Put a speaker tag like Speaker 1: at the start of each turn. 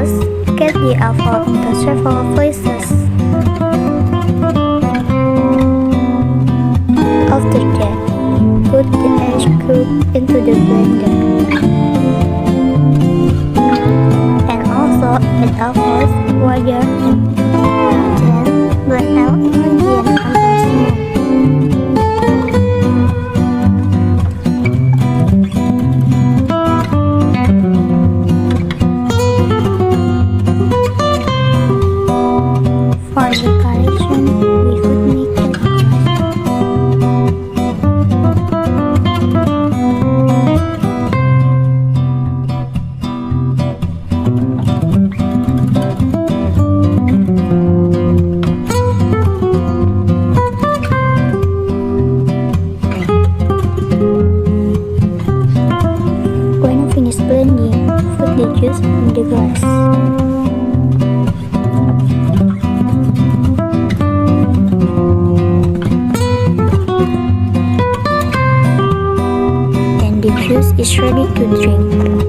Speaker 1: sauce, cut the apple into several pieces. After that, put the ice cube into the blender. And also add apples, water, then blend out onion until small. For decoration, we could make a crust. When you finish blending, put the juice in the glass. The juice is ready to drink.